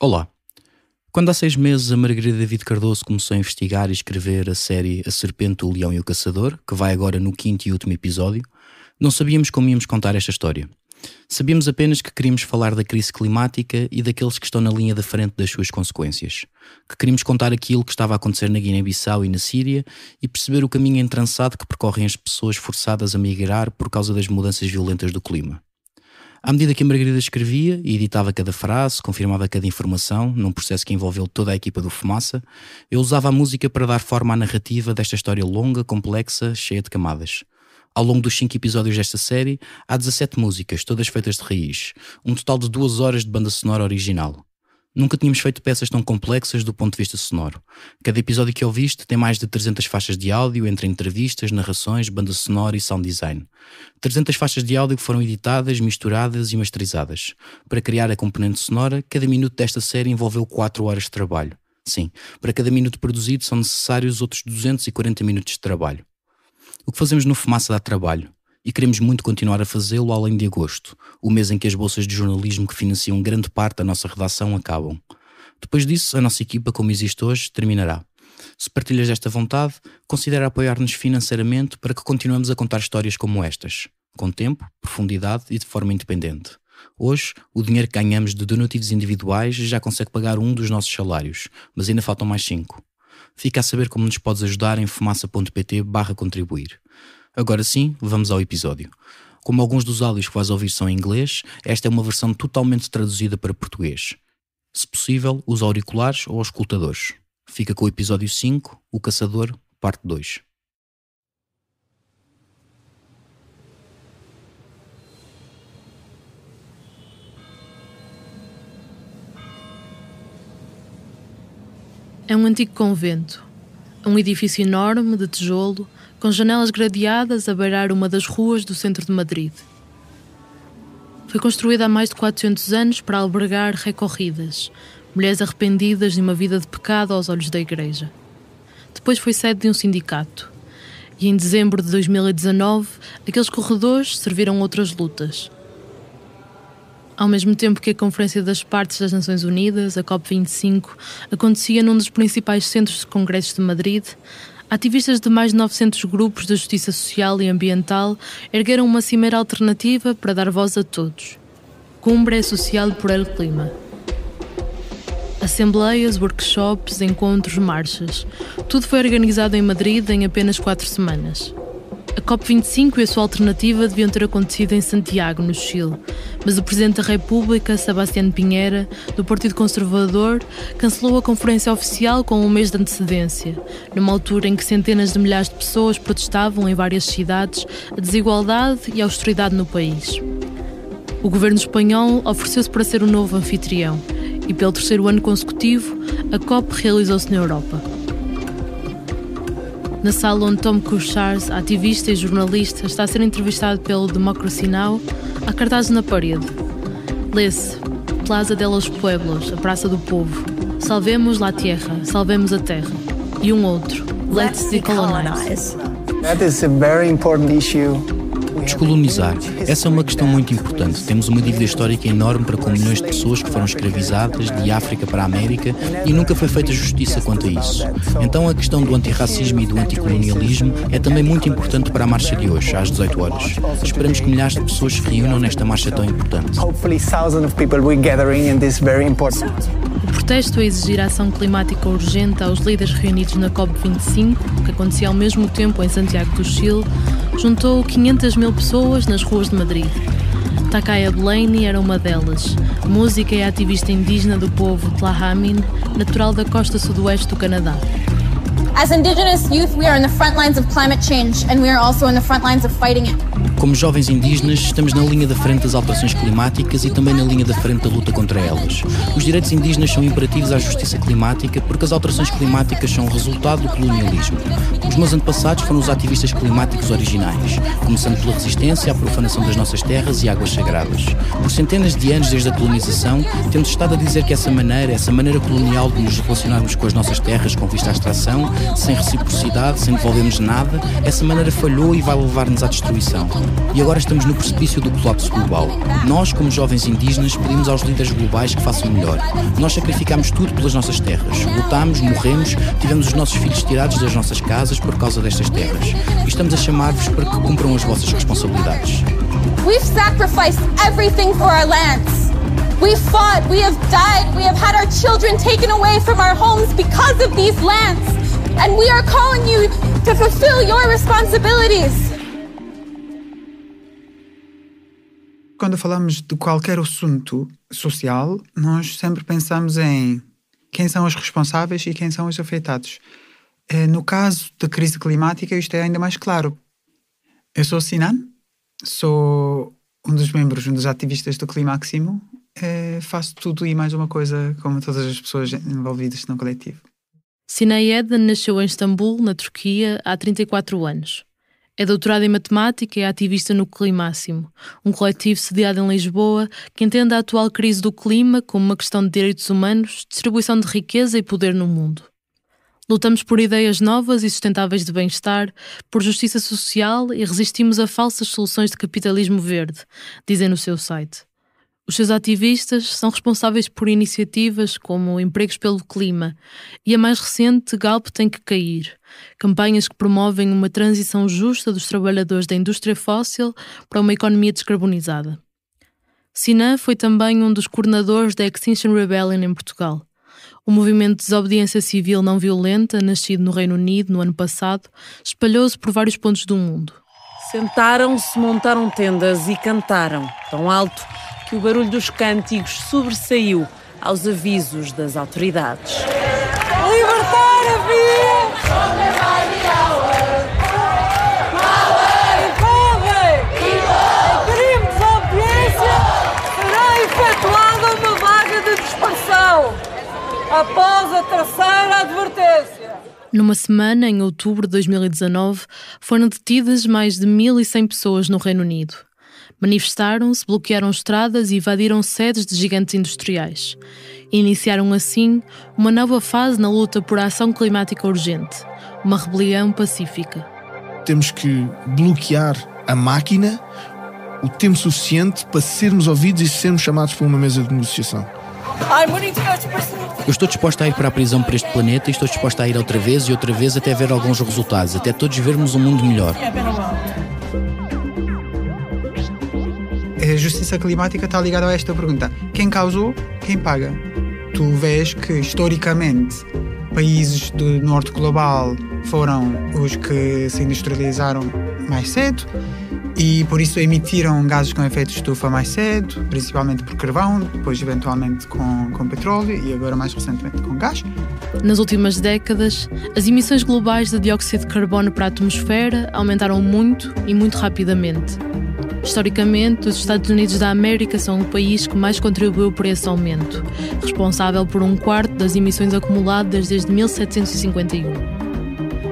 Olá. Quando há 6 meses a Margarida David Cardoso começou a investigar e escrever a série A Serpente, o Leão e o Caçador, que vai agora no 5º e último episódio, não sabíamos como íamos contar esta história. Sabíamos apenas que queríamos falar da crise climática e daqueles que estão na linha da frente das suas consequências. Que queríamos contar aquilo que estava a acontecer na Guiné-Bissau e na Síria e perceber o caminho entrançado que percorrem as pessoas forçadas a migrar por causa das mudanças violentas do clima. À medida que a Margarida escrevia e editava cada frase, confirmava cada informação, num processo que envolveu toda a equipa do Fumaça, eu usava a música para dar forma à narrativa desta história longa, complexa, cheia de camadas. Ao longo dos 5 episódios desta série, há 17 músicas, todas feitas de raiz, um total de 2 horas de banda sonora original. Nunca tínhamos feito peças tão complexas do ponto de vista sonoro. Cada episódio que ouviste tem mais de 300 faixas de áudio entre entrevistas, narrações, banda sonora e sound design. 300 faixas de áudio que foram editadas, misturadas e masterizadas. Para criar a componente sonora, cada minuto desta série envolveu 4 horas de trabalho. Sim, para cada minuto produzido são necessários outros 240 minutos de trabalho. O que fazemos no Fumaça dá trabalho. E queremos muito continuar a fazê-lo além de agosto, o mês em que as bolsas de jornalismo que financiam grande parte da nossa redação acabam. Depois disso, a nossa equipa, como existe hoje, terminará. Se partilhas esta vontade, considera apoiar-nos financeiramente para que continuemos a contar histórias como estas, com tempo, profundidade e de forma independente. Hoje, o dinheiro que ganhamos de donativos individuais já consegue pagar um dos nossos salários, mas ainda faltam mais 5. Fica a saber como nos podes ajudar em fumaça.pt/contribuir. Agora sim, vamos ao episódio. Como alguns dos áudios que vais ouvir são em inglês, esta é uma versão totalmente traduzida para português. Se possível, usa auriculares ou auscultadores. Fica com o episódio 5, O Caçador, parte 2. É um antigo convento. Um edifício enorme de tijolo, com janelas gradeadas a beirar uma das ruas do centro de Madrid. Foi construída há mais de 400 anos para albergar recorridas, mulheres arrependidas de uma vida de pecado aos olhos da Igreja. Depois foi sede de um sindicato. E em dezembro de 2019, aqueles corredores serviram outras lutas. Ao mesmo tempo que a Conferência das Partes das Nações Unidas, a COP25, acontecia num dos principais centros de congressos de Madrid, ativistas de mais de 900 grupos de justiça social e ambiental ergueram uma cimeira alternativa para dar voz a todos. Cumbre Social por el Clima. Assembleias, workshops, encontros, marchas. Tudo foi organizado em Madrid em apenas 4 semanas. A COP25 e a sua alternativa deviam ter acontecido em Santiago, no Chile, mas o Presidente da República, Sebastián Piñera, do Partido Conservador, cancelou a conferência oficial com um mês de antecedência, numa altura em que centenas de milhares de pessoas protestavam em várias cidades a desigualdade e a austeridade no país. O governo espanhol ofereceu-se para ser o novo anfitrião e, pelo 3º ano consecutivo, a COP realizou-se na Europa. Na sala onde Tom Kucharz, ativista e jornalista, está a ser entrevistado pelo Democracy Now!, há cartazes na parede. Lê-se: Plaza de los Pueblos, a Praça do Povo. Salvemos la Tierra, salvemos a terra. E um outro: Let's decolonize. That is a very important issue. Descolonizar. Essa é uma questão muito importante. Temos uma dívida histórica enorme para com milhões de pessoas que foram escravizadas de África para a América e nunca foi feita justiça quanto a isso. Então a questão do antirracismo e do anticolonialismo é também muito importante para a marcha de hoje, às 18 horas. Esperamos que milhares de pessoas se reúnam nesta marcha tão importante. Hopefully thousands of people will gathering in this very important. O protesto a exigir a ação climática urgente aos líderes reunidos na COP25, que acontecia ao mesmo tempo em Santiago do Chile, juntou 500.000 pessoas nas ruas de Madrid. Takaya Delaney era uma delas, música e ativista indígena do povo Tlahamin, natural da costa sudoeste do Canadá. As Indigenous youth, we are in the front lines of climate change and we are also in the front lines of fighting it. Como jovens indígenas, estamos na linha da frente das alterações climáticas e também na linha da frente da luta contra elas. Os direitos indígenas são imperativos à justiça climática porque as alterações climáticas são o resultado do colonialismo. Os meus antepassados foram os ativistas climáticos originais, começando pela resistência à profanação das nossas terras e águas sagradas. Por centenas de anos desde a colonização, temos estado a dizer que essa maneira colonial de nos relacionarmos com as nossas terras com vista à extração, sem reciprocidade, sem devolvermos nada, essa maneira falhou e vai levar-nos à destruição. E agora estamos no precipício do colapso global. Nós, como jovens indígenas, pedimos aos líderes globais que façam melhor. Nós sacrificámos tudo pelas nossas terras. Lutámos, morremos, tivemos os nossos filhos tirados das nossas casas por causa destas terras. E estamos a chamar-vos para que cumpram as vossas responsabilidades. We've sacrificed everything for our lands. We've fought, we have died, we have had our children taken away from our homes because of these lands. And we are calling you to fulfill your responsibilities. Quando falamos de qualquer assunto social, nós sempre pensamos em quem são os responsáveis e quem são os afetados. No caso da crise climática, isto é ainda mais claro. Eu sou Sinan, sou um dos membros, um dos ativistas do Climáximo. Faço tudo e mais uma coisa, como todas as pessoas envolvidas no coletivo. Sinan Eden nasceu em Istambul, na Turquia, há 34 anos. É doutorada em matemática e é ativista no Climáximo, um coletivo sediado em Lisboa que entende a atual crise do clima como uma questão de direitos humanos, distribuição de riqueza e poder no mundo. Lutamos por ideias novas e sustentáveis de bem-estar, por justiça social e resistimos a falsas soluções de capitalismo verde, dizem no seu site. Os seus ativistas são responsáveis por iniciativas como Empregos pelo Clima e a mais recente, Galp tem que cair, campanhas que promovem uma transição justa dos trabalhadores da indústria fóssil para uma economia descarbonizada. Sinan foi também um dos coordenadores da Extinction Rebellion em Portugal. O movimento de desobediência civil não violenta, nascido no Reino Unido no ano passado, espalhou-se por vários pontos do mundo. Sentaram-se, montaram tendas e cantaram, tão alto que o barulho dos cânticos sobressaiu aos avisos das autoridades. Libertar a vida! Em crime de desobediência será efetuada uma vaga de dispersão após a terceira advertência. Numa semana, em outubro de 2019, foram detidas mais de 1.100 pessoas no Reino Unido. Manifestaram-se, bloquearam estradas e invadiram sedes de gigantes industriais. Iniciaram assim uma nova fase na luta por a ação climática urgente, uma rebelião pacífica. Temos que bloquear a máquina o tempo suficiente para sermos ouvidos e sermos chamados para uma mesa de negociação. Eu estou disposta a ir para a prisão por este planeta e estou disposta a ir outra vez e outra vez até ver alguns resultados, até todos vermos um mundo melhor. A justiça climática está ligada a esta pergunta. Quem causou, quem paga? Tu vês que, historicamente, países do norte global foram os que se industrializaram mais cedo e, por isso, emitiram gases com efeito de estufa mais cedo, principalmente por carvão, depois, eventualmente, com petróleo e agora, mais recentemente, com gás. Nas últimas décadas, as emissões globais de dióxido de carbono para a atmosfera aumentaram muito e muito rapidamente. Historicamente, os Estados Unidos da América são o país que mais contribuiu por esse aumento, responsável por 1/4 das emissões acumuladas desde 1751.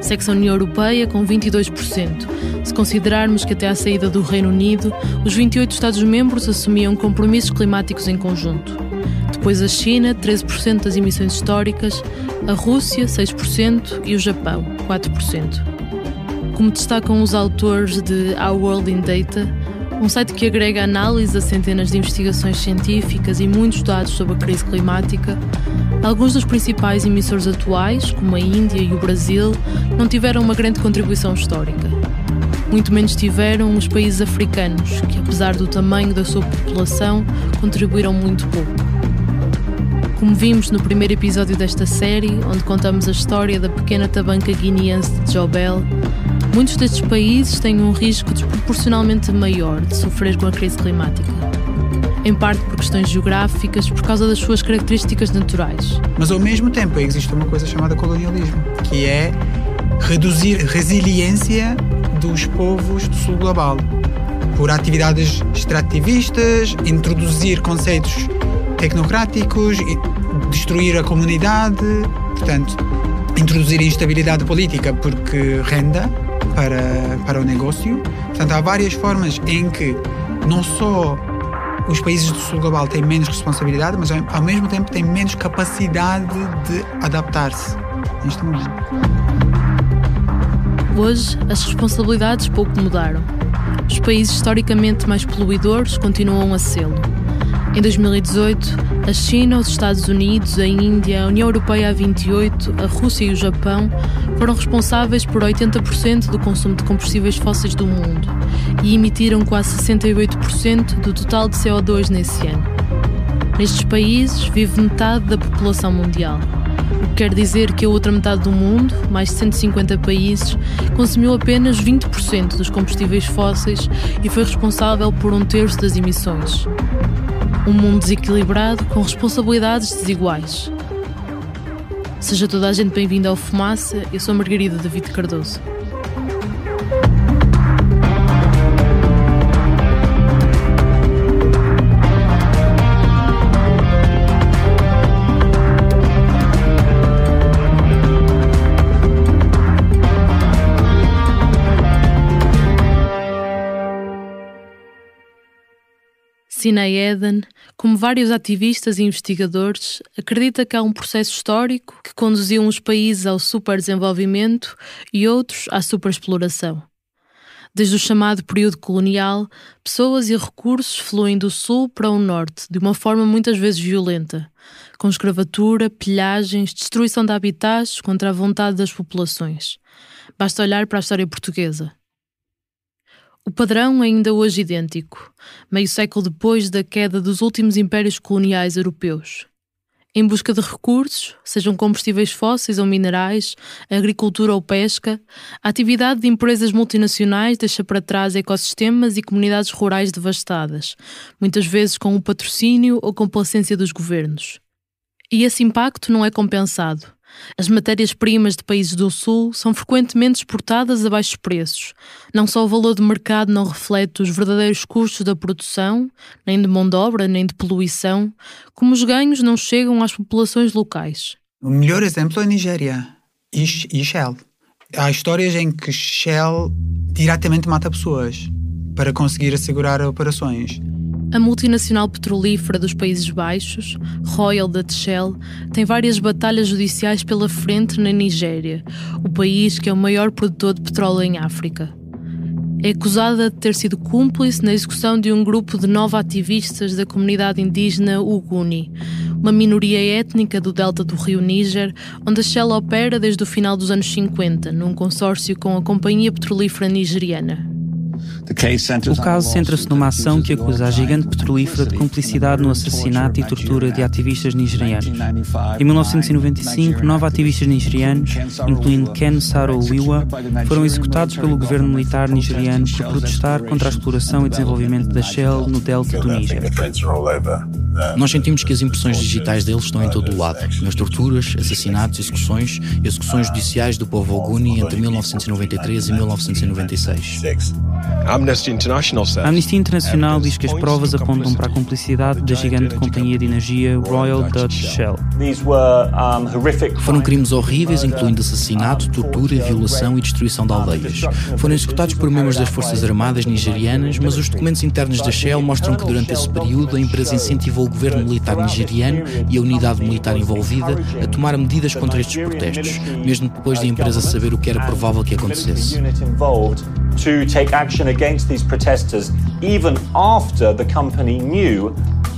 Segue-se a União Europeia com 22%. Se considerarmos que até à saída do Reino Unido, os 28 Estados-membros assumiam compromissos climáticos em conjunto. Depois a China, 13% das emissões históricas, a Rússia, 6% e o Japão, 4%. Como destacam os autores de Our World in Data, um site que agrega análise a centenas de investigações científicas e muitos dados sobre a crise climática, alguns dos principais emissores atuais, como a Índia e o Brasil, não tiveram uma grande contribuição histórica. Muito menos tiveram os países africanos, que apesar do tamanho da sua população, contribuíram muito pouco. Como vimos no primeiro episódio desta série, onde contamos a história da pequena tabanca guineense de Jobel, muitos destes países têm um risco desproporcionalmente maior de sofrer com a crise climática. Em parte por questões geográficas, por causa das suas características naturais. Mas ao mesmo tempo existe uma coisa chamada colonialismo, que é reduzir a resiliência dos povos do sul global por atividades extrativistas, introduzir conceitos tecnocráticos, destruir a comunidade, portanto, introduzir instabilidade política porque renda para o negócio. Portanto, há várias formas em que não só os países do sul global têm menos responsabilidade, mas ao mesmo tempo têm menos capacidade de adaptar-se neste momento. Hoje, as responsabilidades pouco mudaram. os países historicamente mais poluidores continuam a sê-lo. Em 2018, a China, os Estados Unidos, a Índia, a União Europeia a 28, a Rússia e o Japão foram responsáveis por 80% do consumo de combustíveis fósseis do mundo e emitiram quase 68% do total de CO2 nesse ano. Nestes países vive metade da população mundial, o que quer dizer que a outra metade do mundo, mais de 150 países, consumiu apenas 20% dos combustíveis fósseis e foi responsável por 1/3 das emissões. Um mundo desequilibrado com responsabilidades desiguais. Seja toda a gente bem-vinda ao Fumaça, eu sou a Margarida David Cardoso. Sinai Eden, como vários ativistas e investigadores, acredita que há um processo histórico que conduziu uns países ao superdesenvolvimento e outros à superexploração. Desde o chamado período colonial, pessoas e recursos fluem do sul para o norte, de uma forma muitas vezes violenta, com escravatura, pilhagens, destruição de habitats contra a vontade das populações. Basta olhar para a história portuguesa. O padrão é ainda hoje idêntico, meio século depois da queda dos últimos impérios coloniais europeus. Em busca de recursos, sejam combustíveis fósseis ou minerais, agricultura ou pesca, a atividade de empresas multinacionais deixa para trás ecossistemas e comunidades rurais devastadas, muitas vezes com o patrocínio ou complacência dos governos. E esse impacto não é compensado. As matérias-primas de países do Sul são frequentemente exportadas a baixos preços. Não só o valor de mercado não reflete os verdadeiros custos da produção, nem de mão de obra, nem de poluição, como os ganhos não chegam às populações locais. O melhor exemplo é a Nigéria e Shell. Há histórias em que Shell diretamente mata pessoas para conseguir assegurar operações. A multinacional petrolífera dos Países Baixos, Royal Dutch Shell, tem várias batalhas judiciais pela frente na Nigéria, o país que é o maior produtor de petróleo em África. É acusada de ter sido cúmplice na execução de um grupo de 9 ativistas da comunidade indígena Uguni, uma minoria étnica do delta do rio Níger, onde a Shell opera desde o final dos anos 50, num consórcio com a Companhia Petrolífera Nigeriana. O caso centra-se numa ação que acusa a gigante petrolífera de cumplicidade no assassinato e tortura de ativistas nigerianos. Em 1995, 9 ativistas nigerianos, incluindo Ken Saro-Wiwa, foram executados pelo governo militar nigeriano por protestar contra a exploração e desenvolvimento da Shell no delta do Níger. Nós sentimos que as impressões digitais deles estão em todo o lado, nas torturas, assassinatos, execuções judiciais do povo Oguni entre 1993 e 1996. A Amnistia Internacional diz que as provas apontam para a cumplicidade da gigante companhia de energia Royal Dutch Shell. Foram crimes horríveis, incluindo assassinato, tortura, violação e destruição de aldeias. Foram executados por membros das Forças Armadas nigerianas, mas os documentos internos da Shell mostram que durante esse período a empresa incentivou o governo militar nigeriano e a unidade militar envolvida a tomar medidas contra estes protestos, mesmo depois da empresa saber o que era provável que acontecesse. To take action against these protesters even after the company knew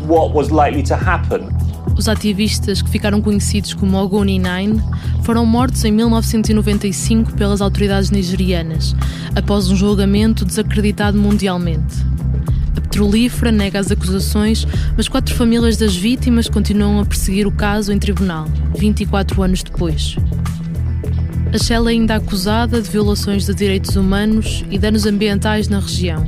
what was likely to happen. Os ativistas, que ficaram conhecidos como Ogoni 9, foram mortos em 1995 pelas autoridades nigerianas, após um julgamento desacreditado mundialmente. A petrolífera nega as acusações, mas 4 famílias das vítimas continuam a perseguir o caso em tribunal, 24 anos depois. A Shell é ainda acusada de violações de direitos humanos e danos ambientais na região.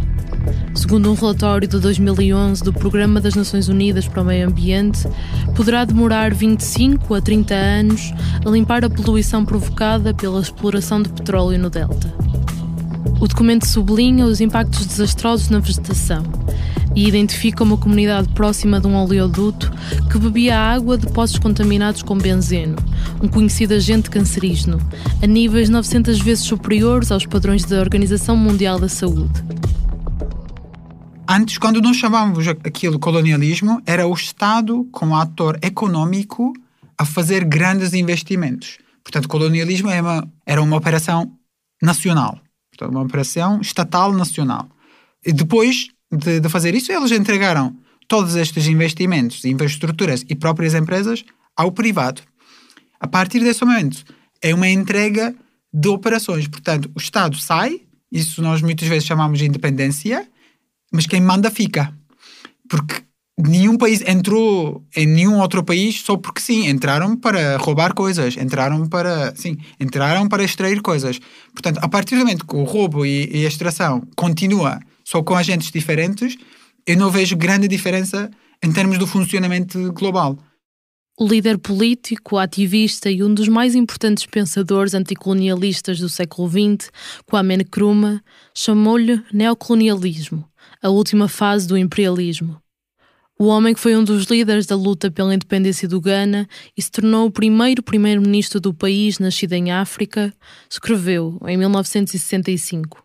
Segundo um relatório de 2011 do Programa das Nações Unidas para o Meio Ambiente, poderá demorar 25 a 30 anos a limpar a poluição provocada pela exploração de petróleo no delta. O documento sublinha os impactos desastrosos na vegetação e identifica uma comunidade próxima de um oleoduto que bebia água de poços contaminados com benzeno, um conhecido agente cancerígeno, a níveis 900 vezes superiores aos padrões da Organização Mundial da Saúde. Antes, quando nós chamávamos aquilo colonialismo, era o Estado como ator econômico a fazer grandes investimentos. Portanto, colonialismo era uma operação nacional, portanto, uma operação estatal nacional. E depois de fazer isso, eles entregaram todos estes investimentos, infraestruturas e próprias empresas ao privado. A partir desse momento, é uma entrega de operações. Portanto, o Estado sai, isso nós muitas vezes chamamos de independência, mas quem manda fica. Porque nenhum país entrou em nenhum outro país só porque sim, entraram para roubar coisas, entraram para extrair coisas. Portanto, a partir do momento que o roubo e a extração continua só com agentes diferentes, eu não vejo grande diferença em termos do funcionamento global. O líder político, ativista e um dos mais importantes pensadores anticolonialistas do século XX, Kwame Nkrumah, chamou-lhe neocolonialismo, a última fase do imperialismo. O homem que foi um dos líderes da luta pela independência do Ghana e se tornou o primeiro-ministro do país nascido em África, escreveu, em 1965.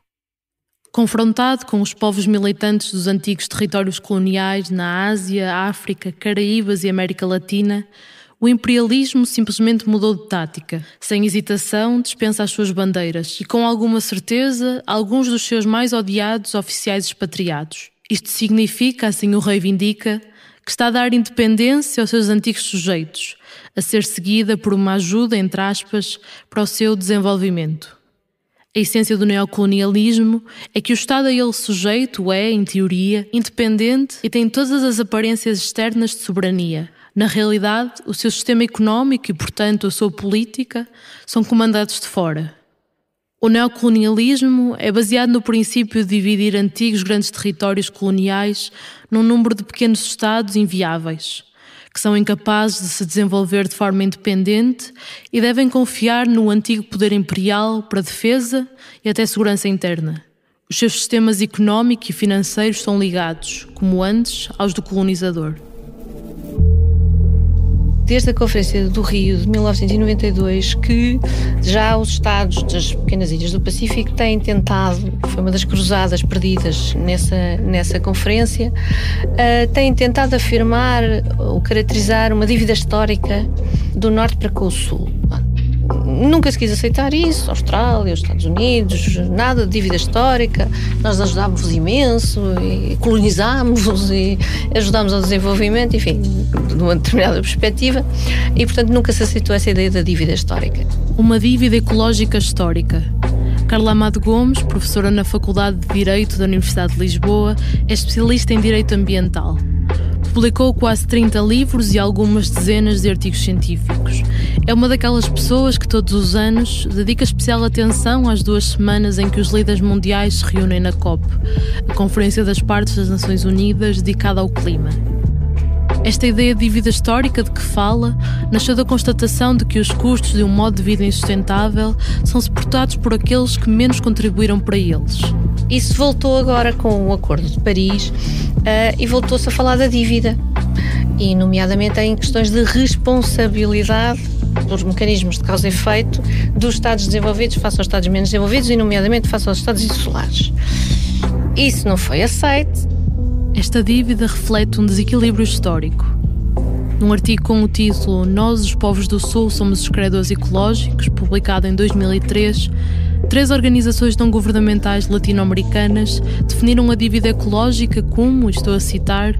Confrontado com os povos militantes dos antigos territórios coloniais na Ásia, África, Caraíbas e América Latina, o imperialismo simplesmente mudou de tática. Sem hesitação, dispensa as suas bandeiras e, com alguma certeza, alguns dos seus mais odiados oficiais expatriados. Isto significa, assim o reivindica, que está a dar independência aos seus antigos sujeitos, a ser seguida por uma ajuda, entre aspas, para o seu desenvolvimento. A essência do neocolonialismo é que o Estado a ele sujeito é, em teoria, independente e tem todas as aparências externas de soberania. Na realidade, o seu sistema económico e, portanto, a sua política são comandados de fora. O neocolonialismo é baseado no princípio de dividir antigos grandes territórios coloniais num número de pequenos Estados inviáveis, que são incapazes de se desenvolver de forma independente e devem confiar no antigo poder imperial para defesa e até segurança interna. Os seus sistemas económico e financeiros são ligados, como antes, aos do colonizador. Desde a Conferência do Rio de 1992 que já os Estados das pequenas ilhas do Pacífico têm tentado, foi uma das cruzadas perdidas nessa conferência, têm tentado afirmar ou caracterizar uma dívida histórica do Norte para com o Sul. Nunca se quis aceitar isso, Austrália, os Estados Unidos, nada de dívida histórica, nós ajudámos imenso e colonizámos e ajudámos ao desenvolvimento, enfim, de uma determinada perspectiva, e portanto nunca se aceitou essa ideia da dívida histórica. Uma dívida ecológica histórica. Carla Amado Gomes, professora na Faculdade de Direito da Universidade de Lisboa, é especialista em Direito Ambiental. Publicou quase 30 livros e algumas dezenas de artigos científicos. É uma daquelas pessoas que todos os anos dedica especial atenção às 2 semanas em que os líderes mundiais se reúnem na COP, a Conferência das Partes das Nações Unidas dedicada ao clima. Esta ideia de dívida histórica de que fala nasceu da constatação de que os custos de um modo de vida insustentável são suportados por aqueles que menos contribuíram para eles. Isso voltou agora com o Acordo de Paris e voltou-se a falar da dívida, e nomeadamente em questões de responsabilidade dos mecanismos de causa e efeito dos Estados desenvolvidos face aos Estados menos desenvolvidos e nomeadamente face aos Estados insulares. Isso não foi aceito. Esta dívida reflete um desequilíbrio histórico. Num artigo com o título Nós, os povos do Sul, somos os credores ecológicos, publicado em 2003, 3 organizações não governamentais latino-americanas definiram a dívida ecológica como, estou a citar,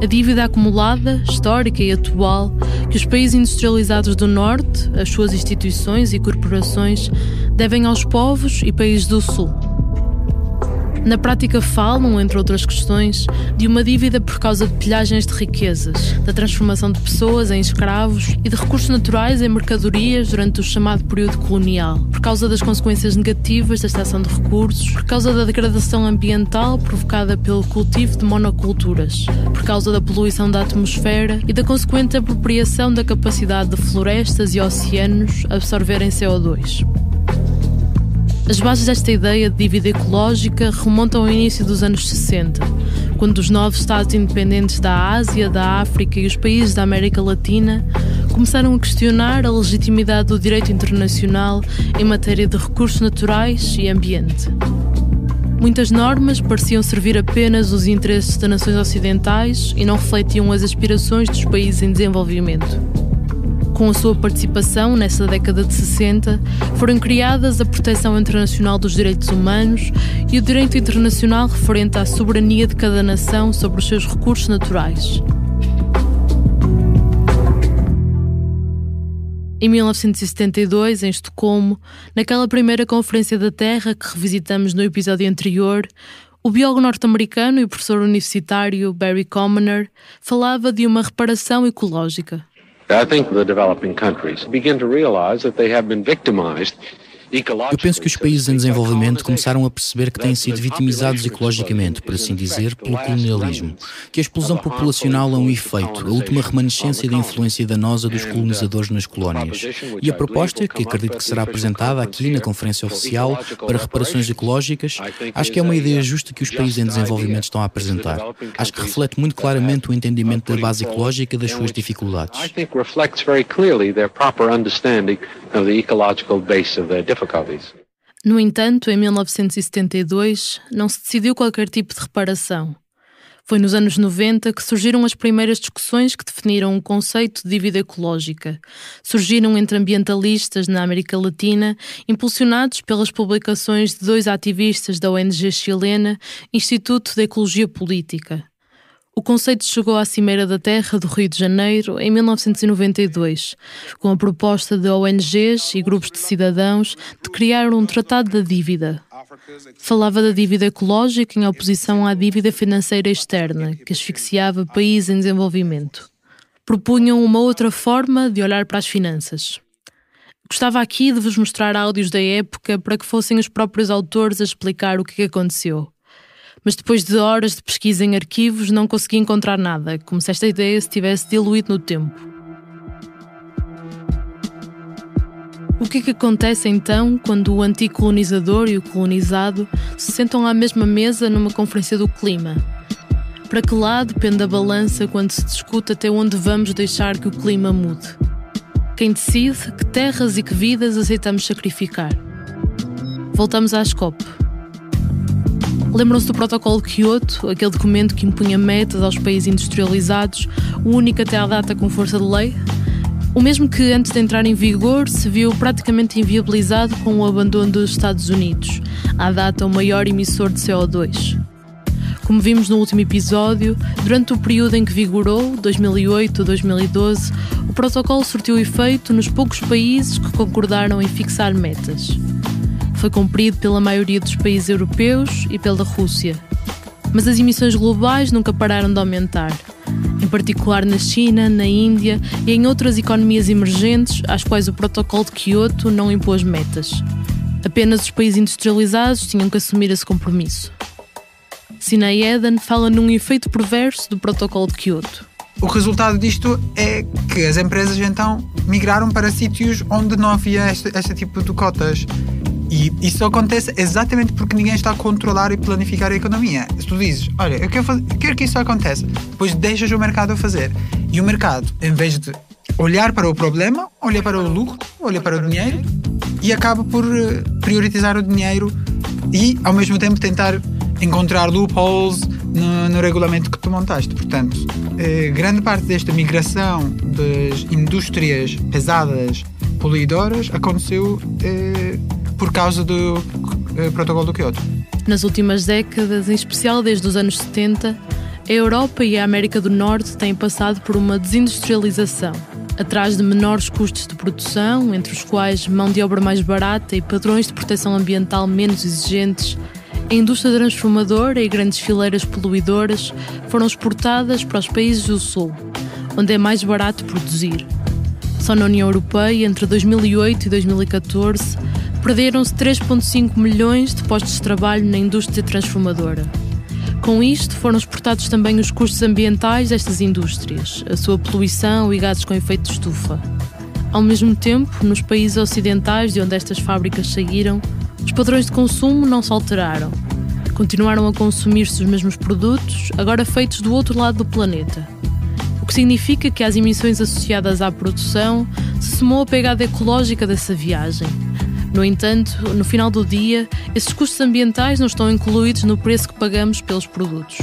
a dívida acumulada, histórica e atual, que os países industrializados do Norte, as suas instituições e corporações, devem aos povos e países do Sul. Na prática falam, entre outras questões, de uma dívida por causa de pilhagens de riquezas, da transformação de pessoas em escravos e de recursos naturais em mercadorias durante o chamado período colonial, por causa das consequências negativas da extração de recursos, por causa da degradação ambiental provocada pelo cultivo de monoculturas, por causa da poluição da atmosfera e da consequente apropriação da capacidade de florestas e oceanos absorverem CO2. As bases desta ideia de dívida ecológica remontam ao início dos anos 60, quando os novos Estados independentes da Ásia, da África e os países da América Latina começaram a questionar a legitimidade do direito internacional em matéria de recursos naturais e ambiente. Muitas normas pareciam servir apenas os interesses das nações ocidentais e não refletiam as aspirações dos países em desenvolvimento. Com a sua participação nessa década de 60, foram criadas a Proteção Internacional dos Direitos Humanos e o Direito Internacional referente à soberania de cada nação sobre os seus recursos naturais. Em 1972, em Estocolmo, naquela primeira Conferência da Terra que revisitamos no episódio anterior, o biólogo norte-americano e professor universitário Barry Commoner falava de uma reparação ecológica. I think the developing countries begin to realize that they have been victimized. Eu penso que os países em desenvolvimento começaram a perceber que têm sido vitimizados ecologicamente, por assim dizer, pelo colonialismo, que a explosão populacional é um efeito, a última remanescência da influência danosa dos colonizadores nas colónias. E a proposta, que acredito que será apresentada aqui na Conferência Oficial para reparações ecológicas, acho que é uma ideia justa que os países em desenvolvimento estão a apresentar. Acho que reflete muito claramente o entendimento da base ecológica e das suas dificuldades. I think reflects very clearly their proper understanding of the ecological base of their difficulties. No entanto, em 1972, não se decidiu qualquer tipo de reparação. Foi nos anos 90 que surgiram as primeiras discussões que definiram o conceito de dívida ecológica. Surgiram entre ambientalistas na América Latina, impulsionados pelas publicações de 2 ativistas da ONG chilena, Instituto de Ecologia Política. O conceito chegou à Cimeira da Terra do Rio de Janeiro em 1992, com a proposta de ONGs e grupos de cidadãos de criar um tratado da dívida. Falava da dívida ecológica em oposição à dívida financeira externa, que asfixiava países em desenvolvimento. Propunham uma outra forma de olhar para as finanças. Gostava aqui de vos mostrar áudios da época para que fossem os próprios autores a explicar o que aconteceu. Mas depois de horas de pesquisa em arquivos não consegui encontrar nada, como se esta ideia se tivesse diluído no tempo. O que acontece então quando o antigo colonizador e o colonizado se sentam à mesma mesa numa conferência do clima? Para que lado pende a balança quando se discute até onde vamos deixar que o clima mude? Quem decide que terras e que vidas aceitamos sacrificar? Voltamos às COP. Lembram-se do Protocolo de Kyoto, aquele documento que impunha metas aos países industrializados, o único até à data com força de lei? O mesmo que, antes de entrar em vigor, se viu praticamente inviabilizado com o abandono dos Estados Unidos, à data o maior emissor de CO2. Como vimos no último episódio, durante o período em que vigorou, 2008-2012, o protocolo surtiu efeito nos poucos países que concordaram em fixar metas. Foi cumprido pela maioria dos países europeus e pela Rússia. Mas as emissões globais nunca pararam de aumentar, em particular na China, na Índia e em outras economias emergentes às quais o Protocolo de Kyoto não impôs metas. Apenas os países industrializados tinham que assumir esse compromisso. Sinai Eden fala num efeito perverso do Protocolo de Kyoto. O resultado disto é que as empresas então migraram para sítios onde não havia este tipo de cotas. E isso acontece exatamente porque ninguém está a controlar e planificar a economia. Se tu dizes, olha, eu quero que isso aconteça, depois deixas o mercado a fazer. E o mercado, em vez de olhar para o problema, olha para o lucro, olha para o dinheiro e acaba por priorizar o dinheiro e, ao mesmo tempo, tentar encontrar loopholes no regulamento que tu montaste. Portanto, grande parte desta migração das indústrias pesadas, poluidoras, aconteceu por causa do Protocolo do Kyoto. Nas últimas décadas, em especial desde os anos 70, a Europa e a América do Norte têm passado por uma desindustrialização, atrás de menores custos de produção, entre os quais mão de obra mais barata e padrões de proteção ambiental menos exigentes. A indústria transformadora e grandes fileiras poluidoras foram exportadas para os países do Sul, onde é mais barato produzir. Só na União Europeia, entre 2008 e 2014, perderam-se 3,5 milhões de postos de trabalho na indústria transformadora. Com isto, foram exportados também os custos ambientais destas indústrias, a sua poluição e gases com efeito de estufa. Ao mesmo tempo, nos países ocidentais de onde estas fábricas saíram, os padrões de consumo não se alteraram. Continuaram a consumir-se os mesmos produtos, agora feitos do outro lado do planeta. O que significa que às emissões associadas à produção se somou a pegada ecológica dessa viagem. No entanto, no final do dia, esses custos ambientais não estão incluídos no preço que pagamos pelos produtos.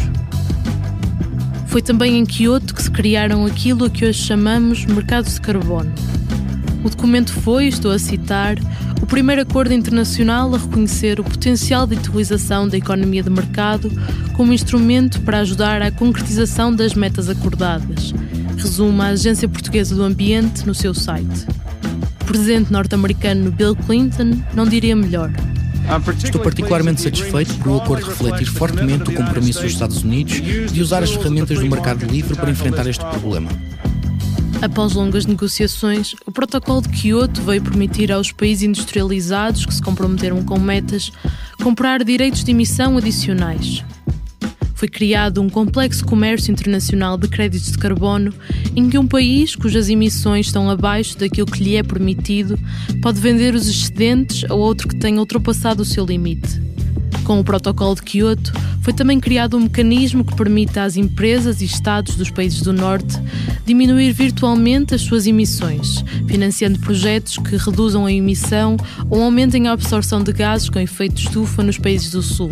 Foi também em Kyoto que se criaram aquilo a que hoje chamamos mercado de carbono. O documento foi, estou a citar, o primeiro acordo internacional a reconhecer o potencial de utilização da economia de mercado como instrumento para ajudar à concretização das metas acordadas, resume a Agência Portuguesa do Ambiente no seu site. O presidente norte-americano Bill Clinton não diria melhor. Estou particularmente satisfeito por o acordo refletir fortemente o compromisso dos Estados Unidos de usar as ferramentas do mercado livre para enfrentar este problema. Após longas negociações, o Protocolo de Kyoto veio permitir aos países industrializados que se comprometeram com metas comprar direitos de emissão adicionais. Foi criado um complexo comércio internacional de créditos de carbono em que um país cujas emissões estão abaixo daquilo que lhe é permitido pode vender os excedentes a outro que tenha ultrapassado o seu limite. Com o Protocolo de Kyoto, foi também criado um mecanismo que permite às empresas e Estados dos países do Norte diminuir virtualmente as suas emissões, financiando projetos que reduzam a emissão ou aumentem a absorção de gases com efeito de estufa nos países do Sul.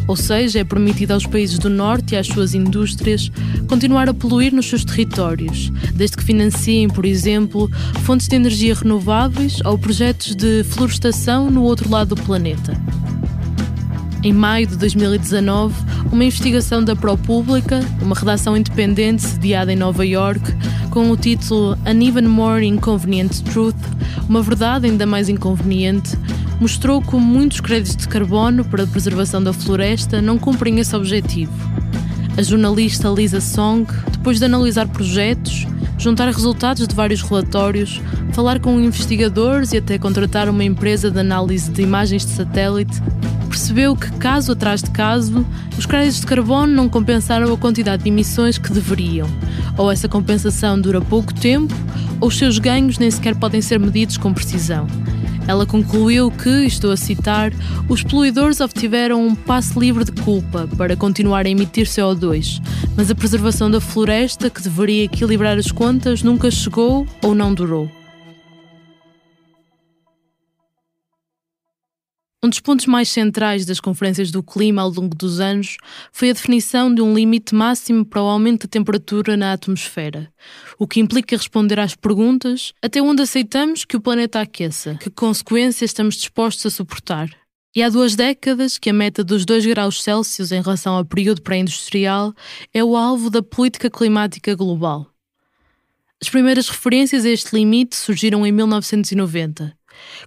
Ou seja, é permitido aos países do Norte e às suas indústrias continuar a poluir nos seus territórios, desde que financiem, por exemplo, fontes de energia renováveis ou projetos de florestação no outro lado do planeta. Em maio de 2019, uma investigação da ProPublica, uma redação independente sediada em Nova Iorque, com o título An Even More Inconvenient Truth, uma verdade ainda mais inconveniente, mostrou como muitos créditos de carbono para a preservação da floresta não cumprem esse objetivo. A jornalista Lisa Song, depois de analisar projetos, juntar resultados de vários relatórios, falar com investigadores e até contratar uma empresa de análise de imagens de satélite, percebeu que, caso atrás de caso, os créditos de carbono não compensaram a quantidade de emissões que deveriam. Ou essa compensação dura pouco tempo, ou os seus ganhos nem sequer podem ser medidos com precisão. Ela concluiu que, estou a citar, os poluidores obtiveram um passe livre de culpa para continuar a emitir CO2, mas a preservação da floresta, que deveria equilibrar as contas, nunca chegou ou não durou. Um dos pontos mais centrais das conferências do clima ao longo dos anos foi a definição de um limite máximo para o aumento da temperatura na atmosfera, o que implica responder às perguntas até onde aceitamos que o planeta aqueça, que consequências estamos dispostos a suportar. E há 2 décadas que a meta dos 2 graus Celsius em relação ao período pré-industrial é o alvo da política climática global. As primeiras referências a este limite surgiram em 1990.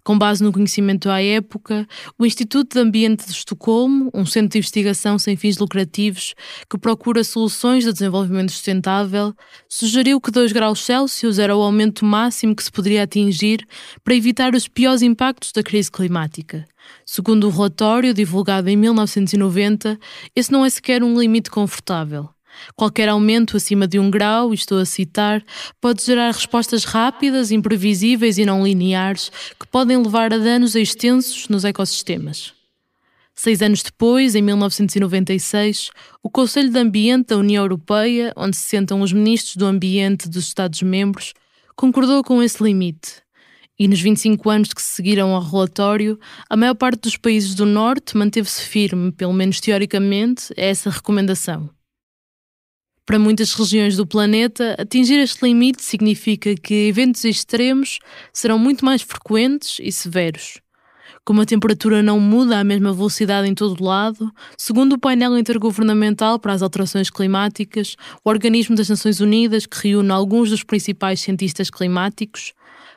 Com base no conhecimento à época, o Instituto de Ambiente de Estocolmo, um centro de investigação sem fins lucrativos que procura soluções de desenvolvimento sustentável, sugeriu que 2 graus Celsius era o aumento máximo que se poderia atingir para evitar os piores impactos da crise climática. Segundo o relatório divulgado em 1990, esse não é sequer um limite confortável. Qualquer aumento acima de 1 grau, estou a citar, pode gerar respostas rápidas, imprevisíveis e não lineares que podem levar a danos extensos nos ecossistemas. 6 anos depois, em 1996, o Conselho de Ambiente da União Europeia, onde se sentam os ministros do ambiente dos Estados-membros, concordou com esse limite. E nos 25 anos que se seguiram ao relatório, a maior parte dos países do Norte manteve-se firme, pelo menos teoricamente, a essa recomendação. Para muitas regiões do planeta, atingir este limite significa que eventos extremos serão muito mais frequentes e severos. Como a temperatura não muda à mesma velocidade em todo o lado, segundo o painel intergovernamental para as alterações climáticas, o organismo das Nações Unidas, que reúne alguns dos principais cientistas climáticos,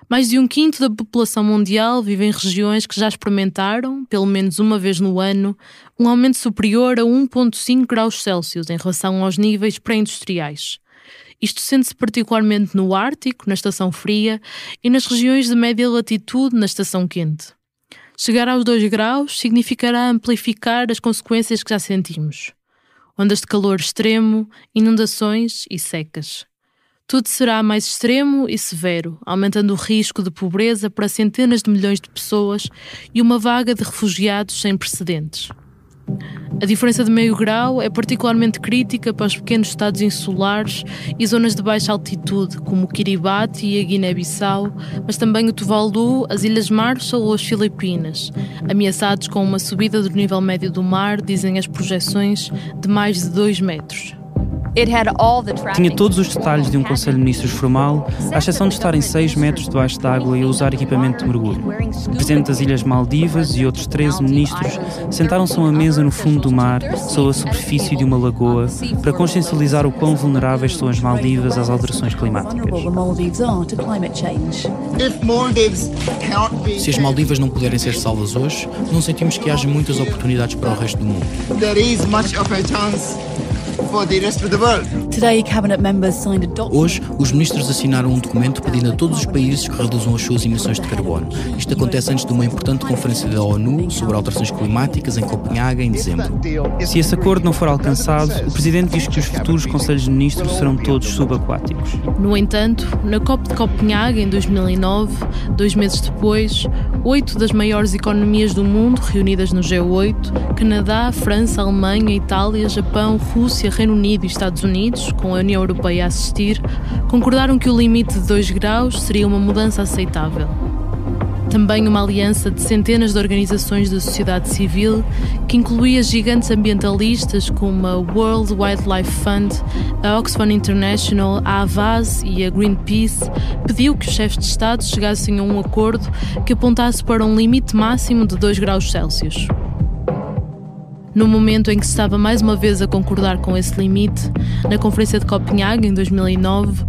mais de 1/5 da população mundial vive em regiões que já experimentaram, pelo menos uma vez no ano, um aumento superior a 1,5 graus Celsius em relação aos níveis pré-industriais. Isto sente-se particularmente no Ártico, na estação fria, e nas regiões de média latitude, na estação quente. Chegar aos 2 graus significará amplificar as consequências que já sentimos. Ondas de calor extremo, inundações e secas. Tudo será mais extremo e severo, aumentando o risco de pobreza para centenas de milhões de pessoas e uma vaga de refugiados sem precedentes. A diferença de meio grau é particularmente crítica para os pequenos estados insulares e zonas de baixa altitude, como o Kiribati e a Guiné-Bissau, mas também o Tuvalu, as Ilhas Marshall ou as Filipinas, ameaçados com uma subida do nível médio do mar, dizem as projeções, de mais de 2 metros. Tinha todos os detalhes de um Conselho de Ministros formal, à exceção de estarem 6 metros debaixo d'água e a usar equipamento de mergulho. O presidente das Ilhas Maldivas e outros 13 ministros sentaram-se a uma mesa no fundo do mar, sob a superfície de uma lagoa, para consciencializar o quão vulneráveis são as Maldivas às alterações climáticas. Se as Maldivas não puderem ser salvas hoje, não sentimos que haja muitas oportunidades para o resto do mundo. Hoje, os ministros assinaram um documento pedindo a todos os países que reduzam as suas emissões de carbono. Isto acontece antes de uma importante conferência da ONU sobre alterações climáticas em Copenhague em dezembro. Se esse acordo não for alcançado, o presidente diz que os futuros Conselhos de Ministros serão todos subaquáticos. No entanto, na COP de Copenhague em 2009, 2 meses depois, 8 das maiores economias do mundo reunidas no G8, Canadá, França, Alemanha, Itália, Japão, Rússia, Reino Unido e Estados Unidos, com a União Europeia a assistir, concordaram que o limite de 2 graus seria uma mudança aceitável. Também uma aliança de centenas de organizações da sociedade civil, que incluía gigantes ambientalistas como a World Wildlife Fund, a Oxfam International, a Havas e a Greenpeace, pediu que os chefes de Estado chegassem a um acordo que apontasse para um limite máximo de 2 graus Celsius. No momento em que se estava mais uma vez a concordar com esse limite, na Conferência de Copenhague, em 2009,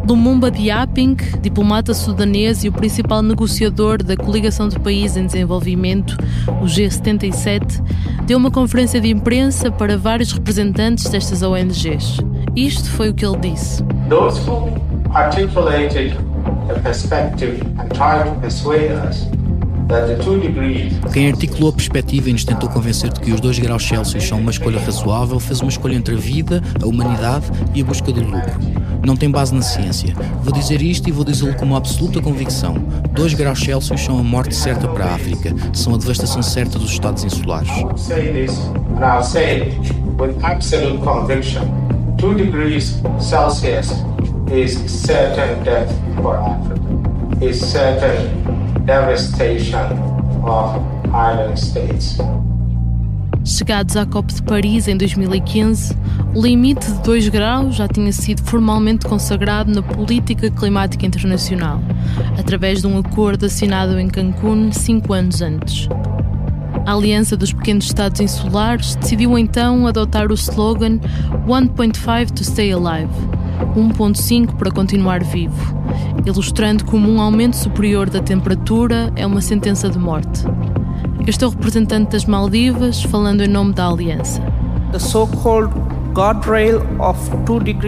Lumumba Diaping, diplomata sudanês e o principal negociador da Coligação de Países em Desenvolvimento, o G77, deu uma conferência de imprensa para vários representantes destas ONGs. Isto foi o que ele disse. Those who articulated a perspective and tried to persuade us. Quem articulou a perspectiva e nos tentou convencer de que os 2 graus Celsius são uma escolha razoável fez uma escolha entre a vida, a humanidade e a busca do lucro. Não tem base na ciência. Vou dizer isto e vou dizê-lo com uma absoluta convicção. 2 graus Celsius são a morte certa para a África, são a devastação certa dos estados insulares. 2 degrees Celsius is certain death for Africa. Is certain devastation of island states. Chegados à COP de Paris em 2015, o limite de 2 graus já tinha sido formalmente consagrado na política climática internacional, através de um acordo assinado em Cancún 5 anos antes. A Aliança dos Pequenos Estados Insulares decidiu então adotar o slogan 1.5 to stay alive, 1.5 para continuar vivo, ilustrando como um aumento superior da temperatura é uma sentença de morte. Este é o representante das Maldivas falando em nome da Aliança.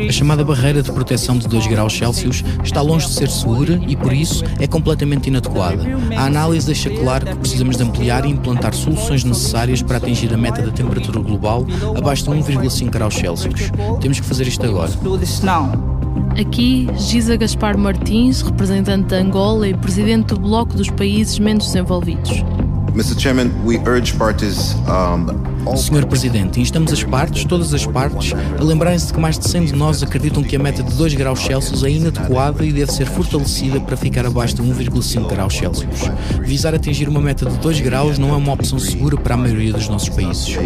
A chamada barreira de proteção de 2 graus Celsius está longe de ser segura e, por isso, é completamente inadequada. A análise deixa claro que precisamos de ampliar e implantar soluções necessárias para atingir a meta da temperatura global abaixo de 1,5 graus Celsius. Temos que fazer isto agora. Aqui, Giza Gaspar Martins, representante de Angola e presidente do Bloco dos Países Menos Desenvolvidos. Senhor Presidente, instamos as partes, todas as partes, a lembrarem-se de que mais de 100 de nós acreditam que a meta de 2 graus Celsius é inadequada e deve ser fortalecida para ficar abaixo de 1,5 graus Celsius. Visar atingir uma meta de 2 graus não é uma opção segura para a maioria dos nossos países.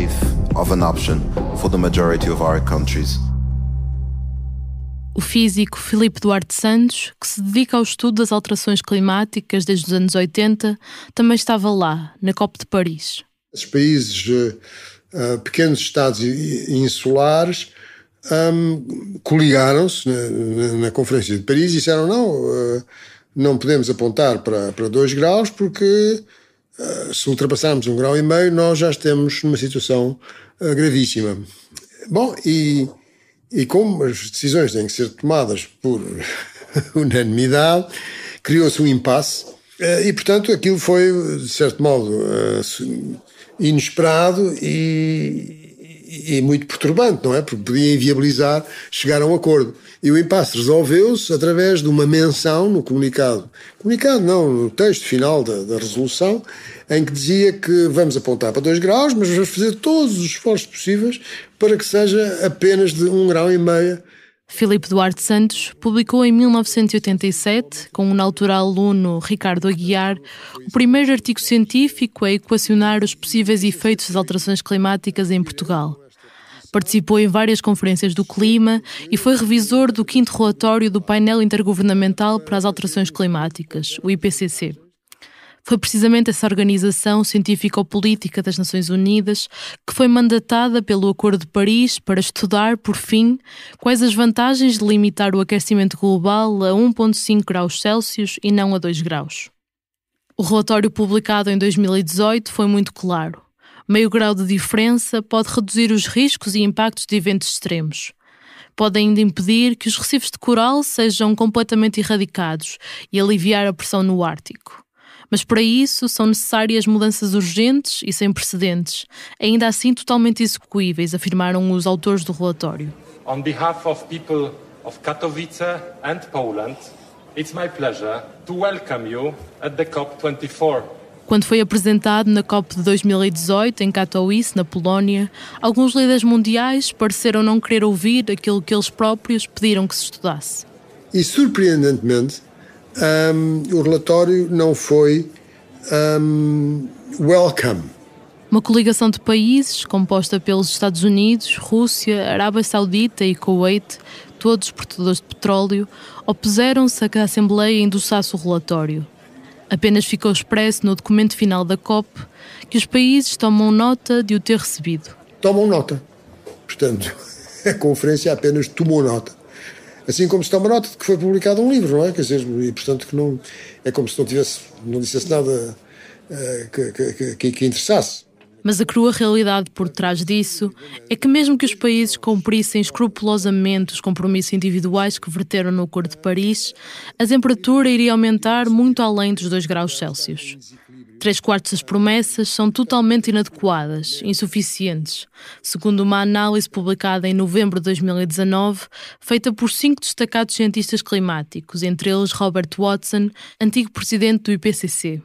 O físico Filipe Duarte Santos, que se dedica ao estudo das alterações climáticas desde os anos 80, também estava lá, na COP de Paris. Os países, pequenos estados insulares, coligaram-se na Conferência de Paris e disseram não podemos apontar para 2 graus porque se ultrapassarmos 1,5 graus, nós já estamos numa situação gravíssima. Bom, e como as decisões têm que ser tomadas por unanimidade, criou-se um impasse e, portanto, aquilo foi, de certo modo, inesperado e muito perturbante, não é? Porque podia inviabilizar chegar a um acordo. E o impasse resolveu-se através de uma menção no no texto final da resolução, em que dizia que vamos apontar para 2 graus, mas vamos fazer todos os esforços possíveis para que seja apenas de 1,5 graus. Filipe Duarte Santos publicou em 1987, com o na altura aluno Ricardo Aguiar, o primeiro artigo científico a equacionar os possíveis efeitos das alterações climáticas em Portugal. Participou em várias conferências do clima e foi revisor do 5º relatório do Painel Intergovernamental para as Alterações Climáticas, o IPCC. Foi precisamente essa organização científico-política das Nações Unidas que foi mandatada pelo Acordo de Paris para estudar, por fim, quais as vantagens de limitar o aquecimento global a 1,5 graus Celsius e não a 2 graus. O relatório publicado em 2018 foi muito claro. Meio grau de diferença pode reduzir os riscos e impactos de eventos extremos. Pode ainda impedir que os recifes de coral sejam completamente erradicados e aliviar a pressão no Ártico. Mas para isso são necessárias mudanças urgentes e sem precedentes, ainda assim totalmente execuíveis, afirmaram os autores do relatório. On behalf of people of Katowice and Poland, it's my pleasure to welcome you at the COP24. Quando foi apresentado na COP de 2018, em Katowice, na Polónia, alguns líderes mundiais pareceram não querer ouvir aquilo que eles próprios pediram que se estudasse. E, surpreendentemente, o relatório não foi welcome. Uma coligação de países, composta pelos Estados Unidos, Rússia, Arábia Saudita e Kuwait, todos exportadores de petróleo, opuseram-se a que a Assembleia endossasse o relatório. Apenas ficou expresso no documento final da COP que os países tomam nota de o ter recebido. Tomam nota. Portanto, a conferência apenas tomou nota. Assim como se toma nota de que foi publicado um livro, não é? Quer dizer, e portanto que não, é como se não dissesse nada que interessasse. Mas a crua realidade por trás disso é que mesmo que os países cumprissem escrupulosamente os compromissos individuais que verteram no Acordo de Paris, a temperatura iria aumentar muito além dos 2 graus Celsius. 3/4 das promessas são totalmente inadequadas, insuficientes, segundo uma análise publicada em novembro de 2019, feita por 5 destacados cientistas climáticos, entre eles Robert Watson, antigo presidente do IPCC.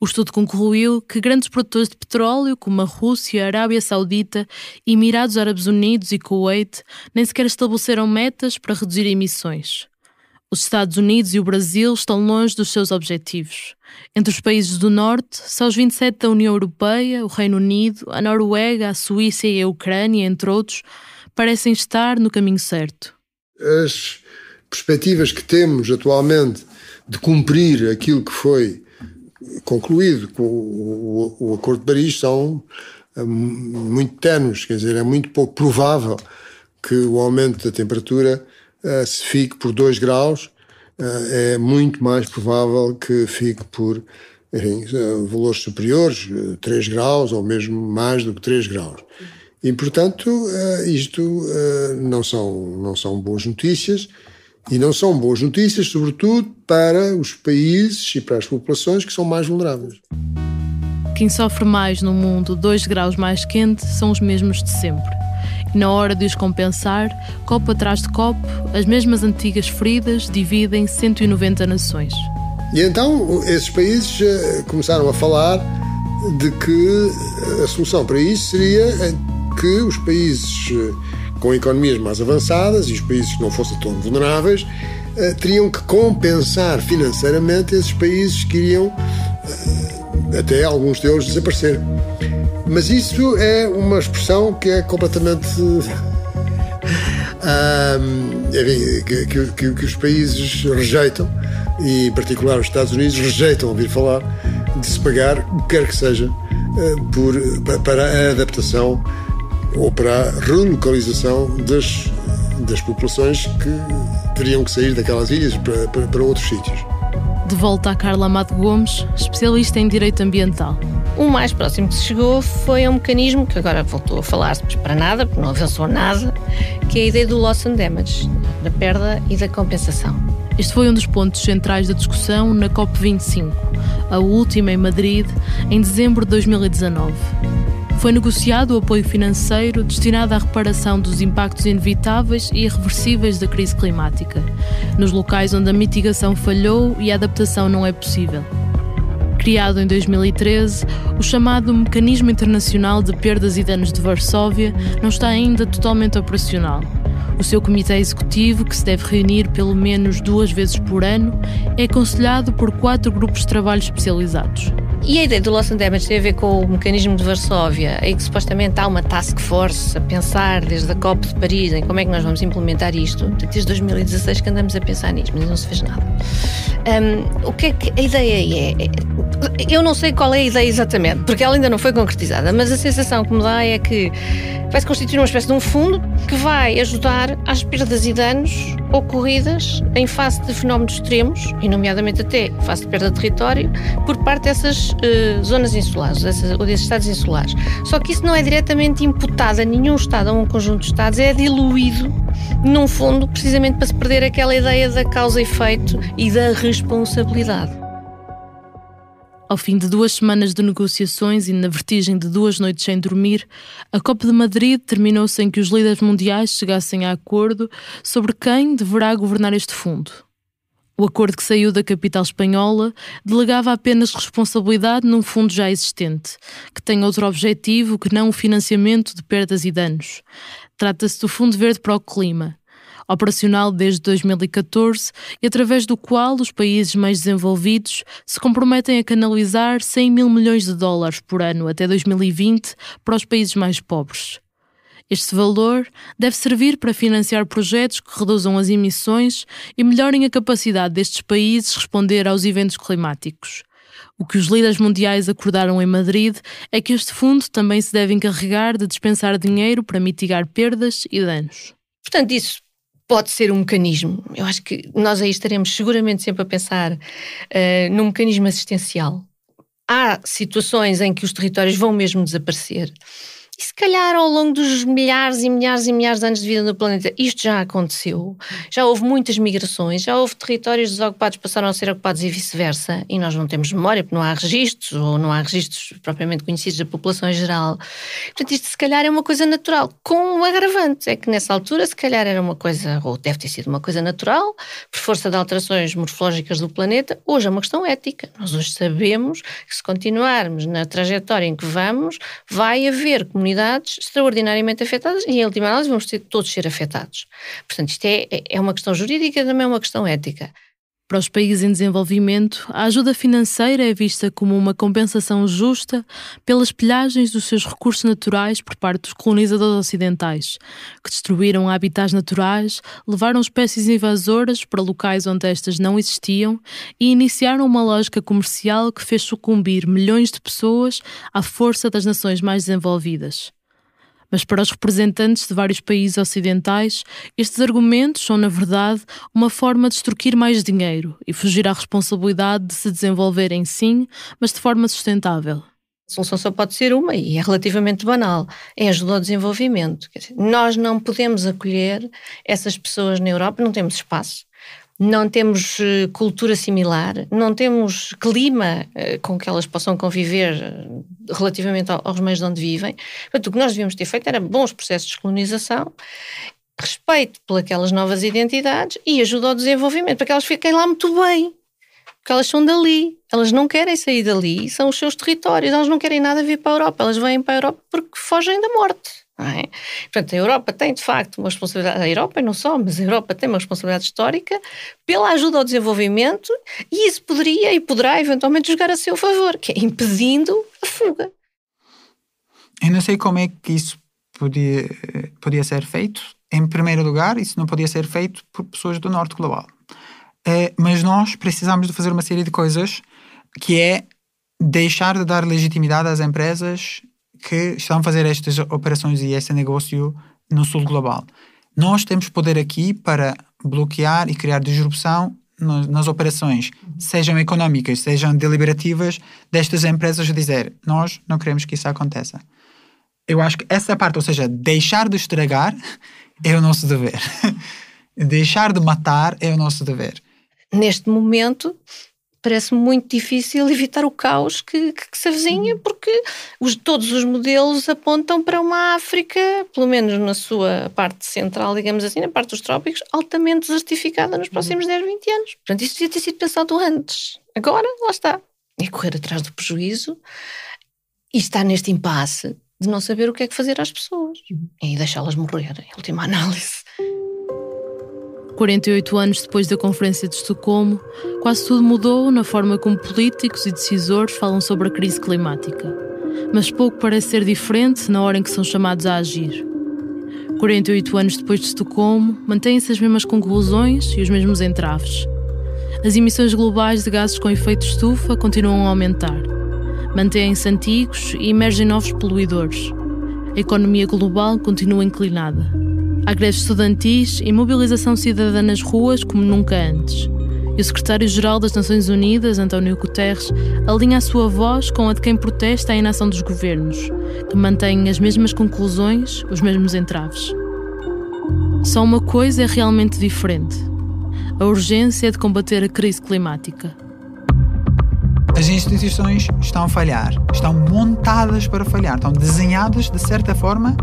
O estudo concluiu que grandes produtores de petróleo, como a Rússia, a Arábia Saudita, Emirados Árabes Unidos e Kuwait, nem sequer estabeleceram metas para reduzir emissões. Os Estados Unidos e o Brasil estão longe dos seus objetivos. Entre os países do Norte, só os 27 da União Europeia, o Reino Unido, a Noruega, a Suíça e a Ucrânia, entre outros, parecem estar no caminho certo. As perspectivas que temos atualmente de cumprir aquilo que foi concluído com o Acordo de Paris são muito ténues, quer dizer, é muito pouco provável que o aumento da temperatura se fique por 2 graus, é muito mais provável que fique por valores superiores, 3 graus ou mesmo mais do que 3 graus. E, portanto, isto não são boas notícias. E não são boas notícias, sobretudo para os países e para as populações que são mais vulneráveis. Quem sofre mais no mundo 2 graus mais quente são os mesmos de sempre. E na hora de os compensar, copo atrás de copo, as mesmas antigas feridas dividem 190 nações. E então esses países começaram a falar de que a solução para isso seria que os países com economias mais avançadas e os países que não fossem tão vulneráveis teriam que compensar financeiramente esses países que iriam até alguns deles desaparecer. Mas isso é uma expressão que é completamente que os países rejeitam, e em particular os Estados Unidos rejeitam ouvir falar de se pagar o que quer que seja para a adaptação ou para a relocalização das populações que teriam que sair daquelas ilhas para outros sítios. De volta a Carla Amado Gomes, especialista em Direito Ambiental. O mais próximo que se chegou foi a um mecanismo que agora voltou a falar-se, mas para nada, porque não avançou nada, que é a ideia do loss and damage, da perda e da compensação. Este foi um dos pontos centrais da discussão na COP25, a última em Madrid, em dezembro de 2019. Foi negociado o apoio financeiro destinado à reparação dos impactos inevitáveis e irreversíveis da crise climática, nos locais onde a mitigação falhou e a adaptação não é possível. Criado em 2013, o chamado Mecanismo Internacional de Perdas e Danos de Varsóvia não está ainda totalmente operacional. O seu comitê executivo, que se deve reunir pelo menos 2 vezes por ano, é aconselhado por 4 grupos de trabalho especializados. E a ideia do loss and damage tem a ver com o mecanismo de Varsóvia, em que supostamente há uma task force a pensar desde a COP de Paris em como é que nós vamos implementar isto. Desde 2016 que andamos a pensar nisto, mas não se fez nada. O que é que a ideia é? Eu não sei qual é a ideia exatamente, porque ela ainda não foi concretizada, mas a sensação que me dá é que vai-se constituir uma espécie de um fundo que vai ajudar às perdas e danos ocorridas em face de fenómenos extremos, e nomeadamente até em face de perda de território, por parte dessas zonas insulares, ou desses estados insulares. Só que isso não é diretamente imputado a nenhum estado, a um conjunto de estados, é diluído num fundo precisamente para se perder aquela ideia da causa e efeito e da responsabilidade. Ao fim de 2 semanas de negociações e na vertigem de 2 noites sem dormir, a COP de Madrid terminou sem que os líderes mundiais chegassem a acordo sobre quem deverá governar este fundo. O acordo que saiu da capital espanhola delegava apenas responsabilidade num fundo já existente, que tem outro objetivo que não o financiamento de perdas e danos. Trata-se do Fundo Verde para o Clima, operacional desde 2014 e através do qual os países mais desenvolvidos se comprometem a canalizar 100 mil milhões de dólares por ano até 2020 para os países mais pobres. Este valor deve servir para financiar projetos que reduzam as emissões e melhorem a capacidade destes países responder aos eventos climáticos. O que os líderes mundiais acordaram em Madrid é que este fundo também se deve encarregar de dispensar dinheiro para mitigar perdas e danos. Portanto, isso pode ser um mecanismo. Eu acho que nós aí estaremos seguramente sempre a pensar num mecanismo assistencial. Há situações em que os territórios vão mesmo desaparecer. E se calhar ao longo dos milhares e milhares e milhares de anos de vida no planeta, isto já aconteceu. Já houve muitas migrações, já houve territórios desocupados que passaram a ser ocupados e vice-versa, e nós não temos memória porque não há registros, ou não há registros propriamente conhecidos da população em geral. Portanto, isto se calhar é uma coisa natural, com um agravante, é que nessa altura se calhar era uma coisa, ou deve ter sido uma coisa natural, por força de alterações morfológicas do planeta. Hoje é uma questão ética. Nós hoje sabemos que se continuarmos na trajetória em que vamos, vai haver comunidades extraordinariamente afetadas e, em última análise, vamos todos ser afetados. Portanto, isto é uma questão jurídica, também é uma questão ética. Para os países em desenvolvimento, a ajuda financeira é vista como uma compensação justa pelas pilhagens dos seus recursos naturais por parte dos colonizadores ocidentais, que destruíram habitats naturais, levaram espécies invasoras para locais onde estas não existiam e iniciaram uma lógica comercial que fez sucumbir milhões de pessoas à força das nações mais desenvolvidas. Mas para os representantes de vários países ocidentais, estes argumentos são, na verdade, uma forma de extorquir mais dinheiro e fugir à responsabilidade de se desenvolverem sim, mas de forma sustentável. A solução só pode ser uma, e é relativamente banal, é ajuda ao desenvolvimento. Quer dizer, nós não podemos acolher essas pessoas na Europa, não temos espaço. Não temos cultura similar, não temos clima com que elas possam conviver relativamente aos meios de onde vivem. Portanto, o que nós devíamos ter feito era bons processos de descolonização, respeito pelas novas identidades e ajuda ao desenvolvimento, para que elas fiquem lá muito bem, porque elas são dali, elas não querem sair dali, são os seus territórios, elas não querem nada vir para a Europa, elas vêm para a Europa porque fogem da morte. Não é? Portanto, a Europa tem de facto uma responsabilidade, a Europa e não só, mas a Europa tem uma responsabilidade histórica pela ajuda ao desenvolvimento e isso poderia e poderá eventualmente jogar a seu favor, que é impedindo a fuga. Eu não sei como é que isso podia ser feito. Em primeiro lugar, isso não podia ser feito por pessoas do norte global. Mas nós precisamos de fazer uma série de coisas, que é deixar de dar legitimidade às empresas que estão a fazer estas operações e esse negócio no sul global. Nós temos poder aqui para bloquear e criar disrupção nas operações, sejam económicas, sejam deliberativas, destas empresas a dizer, nós não queremos que isso aconteça. Eu acho que essa parte, ou seja, deixar de estragar é o nosso dever. Deixar de matar é o nosso dever. Neste momento, parece-me muito difícil evitar o caos que se avizinha, porque todos os modelos apontam para uma África, pelo menos na sua parte central, digamos assim, na parte dos trópicos, altamente desertificada nos próximos 10, 20 anos. Portanto, isso devia ter sido pensado antes. Agora, lá está. É correr atrás do prejuízo e estar neste impasse de não saber o que é que fazer às pessoas e deixá-las morrer, em última análise. 48 anos depois da Conferência de Estocolmo, quase tudo mudou na forma como políticos e decisores falam sobre a crise climática. Mas pouco parece ser diferente na hora em que são chamados a agir. 48 anos depois de Estocolmo, mantêm-se as mesmas conclusões e os mesmos entraves. As emissões globais de gases com efeito estufa continuam a aumentar. Mantêm-se antigos e emergem novos poluidores. A economia global continua inclinada. Há greves estudantis e mobilização cidadã nas ruas como nunca antes. E o secretário-geral das Nações Unidas, António Guterres, alinha a sua voz com a de quem protesta a inação dos governos, que mantêm as mesmas conclusões, os mesmos entraves. Só uma coisa é realmente diferente: a urgência de combater a crise climática. As instituições estão a falhar, estão montadas para falhar, estão desenhadas de certa forma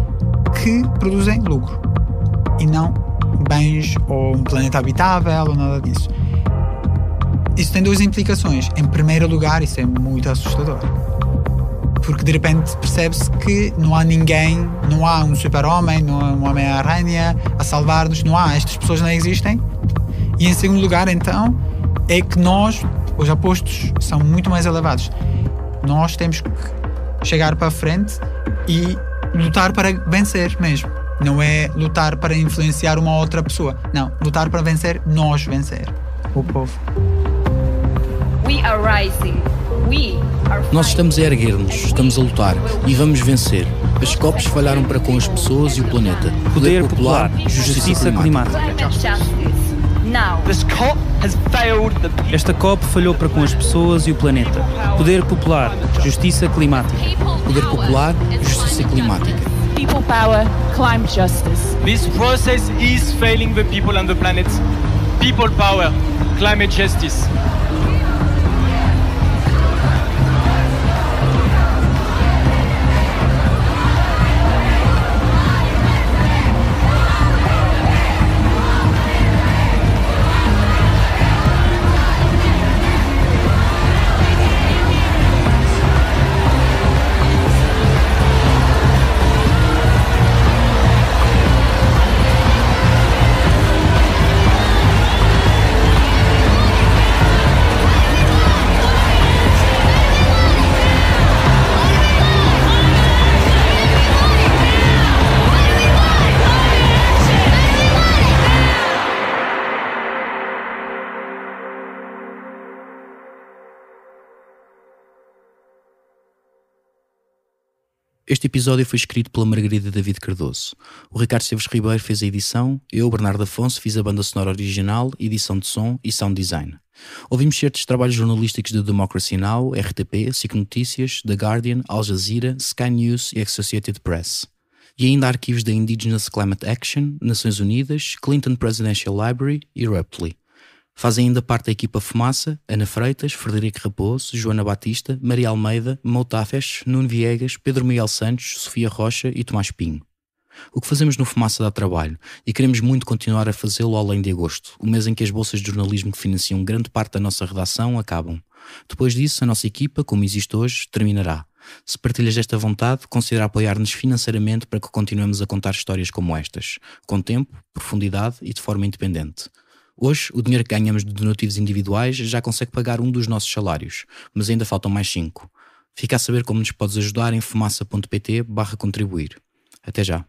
que produzem lucro e não bens ou um planeta habitável ou nada disso. Isso tem duas implicações. Em primeiro lugar, isso é muito assustador, porque de repente percebe-se que não há ninguém, não há um super-homem, não há um Homem-Aranha a salvar-nos, não há, estas pessoas não existem. E em segundo lugar, então, é que nós, os apostos são muito mais elevados. Nós temos que chegar para a frente e lutar para vencer mesmo. Não é lutar para influenciar uma outra pessoa. Não, lutar para vencer, nós vencer, o povo. We are rising. Nós estamos a erguer-nos, estamos a lutar e vamos vencer. As COPs falharam para com as pessoas e o planeta. Poder popular, justiça climática. Esta COP falhou para com as pessoas e o planeta. Poder popular, justiça climática. Poder popular, justiça climática. People power, climate justice. This process is failing the people and the planet. People power, climate justice. Este episódio foi escrito pela Margarida David Cardoso. O Ricardo Esteves Ribeiro fez a edição, eu, Bernardo Afonso, fiz a banda sonora original, edição de som e sound design. Ouvimos certos trabalhos jornalísticos de Democracy Now!, RTP, SIC Notícias, The Guardian, Al Jazeera, Sky News e Associated Press. E ainda arquivos da Indigenous Climate Action, Nações Unidas, Clinton Presidential Library e Reply. Fazem ainda parte da equipa Fumaça, Ana Freitas, Frederico Raposo, Joana Batista, Maria Almeida, Moutafes, Nuno Viegas, Pedro Miguel Santos, Sofia Rocha e Tomás Pinho. O que fazemos no Fumaça dá trabalho e queremos muito continuar a fazê-lo além de agosto, o mês em que as bolsas de jornalismo que financiam grande parte da nossa redação acabam. Depois disso, a nossa equipa, como existe hoje, terminará. Se partilhas esta vontade, considera apoiar-nos financeiramente para que continuemos a contar histórias como estas, com tempo, profundidade e de forma independente. Hoje, o dinheiro que ganhamos de donativos individuais já consegue pagar um dos nossos salários, mas ainda faltam mais 5. Fica a saber como nos podes ajudar em fumaça.pt/contribuir. Até já.